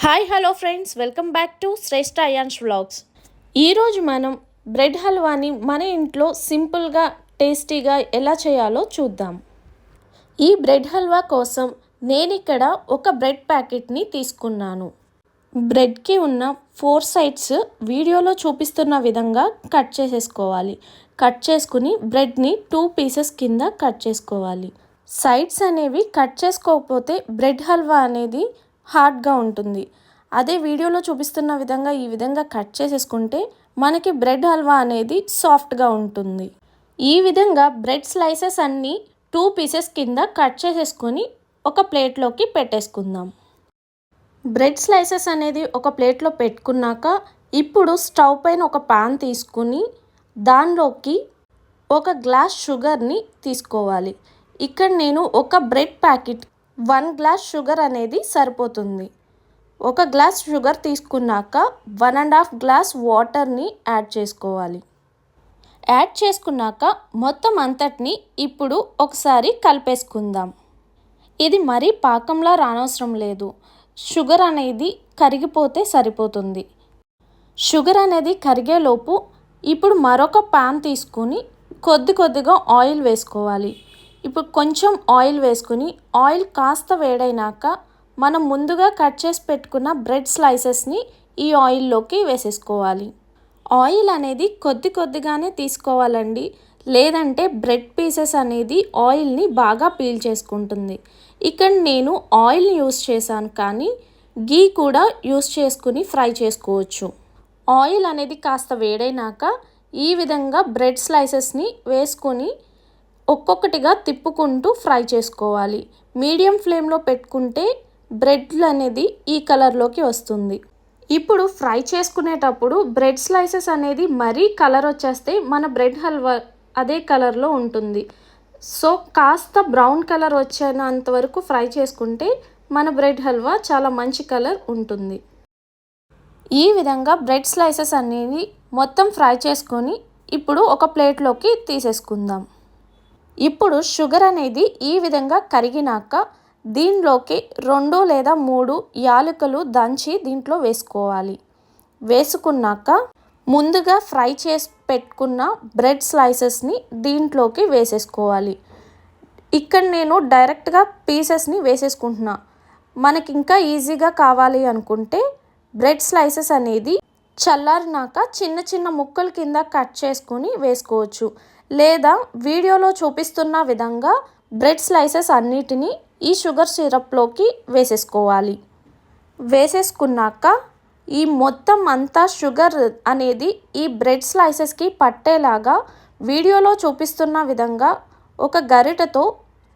Hi hello friends, welcome back to Shreshta Ayaan's vlogs. ఈరోజు మనం bread హల్వాని మన ఇంట్లో సింపుల్గా టేస్టీగా ఎలా చేయాలో చూద్దాం. ఈ బ్రెడ్ హల్వా కోసం నేను ఇక్కడ ఒక బ్రెడ్ ప్యాకెట్ని తీసుకున్నాను. బ్రెడ్కి ఉన్న 4 సైడ్స్ వీడియోలో చూపిస్తున్న విధంగా కట్ చేసేసుకోవాలి. కట్ చేసుకుని బ్రెడ్ని 2 పీసెస్ కింద కట్ చేసుకోవాలి. సైడ్స్ అనేవి కట్ చేసుకోకపోతే బ్రెడ్ హల్వా అనేది హార్డ్గా ఉంటుంది. అదే వీడియోలో చూపిస్తున్న విధంగా ఈ విధంగా కట్ చేసేసుకుంటే మనకి బ్రెడ్ హల్వా అనేది సాఫ్ట్గా ఉంటుంది. ఈ విధంగా బ్రెడ్ స్లైసెస్ అన్నీ 2 పీసెస్ కింద కట్ చేసేసుకొని ఒక ప్లేట్లోకి పెట్టేసుకుందాం. బ్రెడ్ స్లైసెస్ అనేది ఒక ప్లేట్లో పెట్టుకున్నాక ఇప్పుడు స్టవ్ పైన ఒక పాన్ తీసుకుని దానిలోకి ఒక గ్లాస్ షుగర్ని తీసుకోవాలి. ఇక్కడ నేను ఒక బ్రెడ్ ప్యాకెట్ 1 గ్లాస్ షుగర్ అనేది సరిపోతుంది. ఒక గ్లాస్ షుగర్ తీసుకున్నాక 1.5 గ్లాస్ వాటర్ని యాడ్ చేసుకోవాలి. యాడ్ చేసుకున్నాక మొత్తం అంతటిని ఇప్పుడు ఒకసారి కలిపేసుకుందాం. ఇది మరీ పాకంలా రానవసరం లేదు. షుగర్ అనేది కరిగిపోతే సరిపోతుంది. షుగర్ అనేది కరిగేలోపు ఇప్పుడు మరొక పాన్ తీసుకుని కొద్దిగా ఆయిల్ వేసుకోవాలి. ఇప్పుడు కొంచెం ఆయిల్ వేసుకుని ఆయిల్ కాస్త వేడైనాక మనం ముందుగా కట్ చేసి పెట్టుకున్న బ్రెడ్ స్లైసెస్ని ఈ ఆయిల్లోకి వేసేసుకోవాలి. ఆయిల్ అనేది కొద్దిగానే తీసుకోవాలండి, లేదంటే బ్రెడ్ పీసెస్ అనేది ఆయిల్ని బాగా పీల్ చేసుకుంటుంది. ఇక్కడ నేను ఆయిల్ యూస్ చేశాను, కానీ గీ కూడా యూస్ చేసుకుని ఫ్రై చేసుకోవచ్చు. ఆయిల్ అనేది కాస్త వేడైనాక ఈ విధంగా బ్రెడ్ స్లైసెస్ని వేసుకొని ఒక్కొక్కటిగా తిప్పుకుంటూ ఫ్రై చేసుకోవాలి. మీడియం ఫ్లేమ్లో పెట్టుకుంటే బ్రెడ్ అనేది ఈ కలర్లోకి వస్తుంది. ఇప్పుడు ఫ్రై చేసుకునేటప్పుడు బ్రెడ్ స్లైసెస్ అనేది మరీ కలర్ వచ్చేస్తే మన బ్రెడ్ హల్వా అదే కలర్లో ఉంటుంది. సో కాస్త బ్రౌన్ కలర్ వచ్చేంత వరకు ఫ్రై చేసుకుంటే మన బ్రెడ్ హల్వా చాలా మంచి కలర్ ఉంటుంది. ఈ విధంగా బ్రెడ్ స్లైసెస్ అనేది మొత్తం ఫ్రై చేసుకొని ఇప్పుడు ఒక ప్లేట్లోకి తీసేసుకుందాం. ఇప్పుడు షుగర్ అనేది ఈ విధంగా కరిగినాక దీనిలోకి 2 లేదా 3 యాలకులు దంచి దీంట్లో వేసుకోవాలి. వేసుకున్నాక ముందుగా ఫ్రై చేసి పెట్టుకున్న బ్రెడ్ స్లైసెస్ని దీంట్లోకి వేసేసుకోవాలి. ఇక్కడ నేను డైరెక్ట్గా పీసెస్ని వేసేసుకుంటున్నా. మనకి ఇంకా ఈజీగా కావాలి అనుకుంటే బ్రెడ్ స్లైసెస్ అనేది చల్లారినాక చిన్న ముక్కల కింద కట్ చేసుకుని వేసుకోవచ్చు. లేదా వీడియోలో చూపిస్తున్న విధంగా బ్రెడ్ స్లైసెస్ అన్నిటినీ ఈ షుగర్ సిరప్లోకి వేసేసుకోవాలి. వేసేసుకున్నాక ఈ మొత్తం అంతా షుగర్ అనేది ఈ బ్రెడ్ స్లైసెస్కి పట్టేలాగా వీడియోలో చూపిస్తున్న విధంగా ఒక గరిటెతో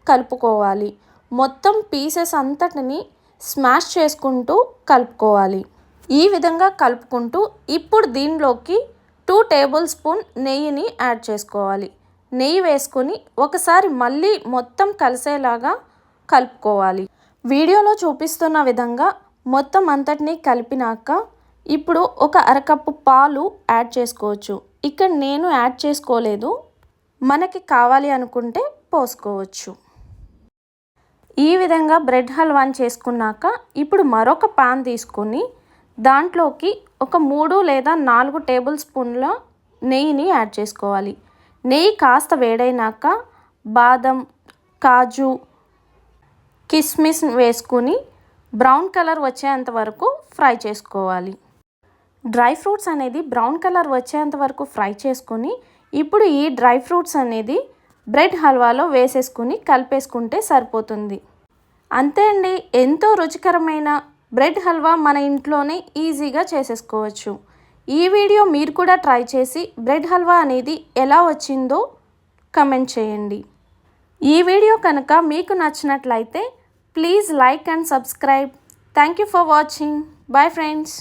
కలుపుకోవాలి. మొత్తం పీసెస్ అంతటిని స్మాష్ చేసుకుంటూ కలుపుకోవాలి. ఈ విధంగా కలుపుకుంటూ ఇప్పుడు దీనిలోకి 2 టేబుల్ స్పూన్ నెయ్యిని యాడ్ చేసుకోవాలి. నెయ్యి వేసుకొని ఒకసారి మళ్ళీ మొత్తం కలిసేలాగా కలుపుకోవాలి. వీడియోలో చూపిస్తున్న విధంగా మొత్తం అంతటినీ కలిపినాక ఇప్పుడు ఒక అరకప్పు పాలు యాడ్ చేసుకోవచ్చు. ఇక్కడ నేను యాడ్ చేసుకోలేదు, మనకి కావాలి అనుకుంటే పోసుకోవచ్చు. ఈ విధంగా బ్రెడ్ హల్వాని చేసుకున్నాక ఇప్పుడు మరొక పాన్ తీసుకొని దాంట్లోకి ఒక 3 లేదా 4 టేబుల్ స్పూన్ల నెయ్యిని యాడ్ చేసుకోవాలి. నెయ్యి కాస్త వేడైనాక బాదం, కాజు, కిస్మిస్ వేసుకుని బ్రౌన్ కలర్ వచ్చేంత వరకు ఫ్రై చేసుకోవాలి. డ్రై ఫ్రూట్స్ అనేది బ్రౌన్ కలర్ వచ్చేంత వరకు ఫ్రై చేసుకొని ఇప్పుడు ఈ డ్రై ఫ్రూట్స్ అనేది బ్రెడ్ హల్వాలో వేసేసుకుని కలిపేసుకుంటే సరిపోతుంది. అంతే అండి, ఎంతో రుచికరమైన బ్రెడ్ హల్వా మన ఇంట్లోనే ఈజీగా చేసేసుకోవచ్చు. ఈ వీడియో మీరు కూడా ట్రై చేసి బ్రెడ్ హల్వా అనేది ఎలా వచ్చిందో కమెంట్ చేయండి. ఈ వీడియో కనుక మీకు నచ్చినట్లయితే please like and subscribe. Thank you for watching. Bye friends.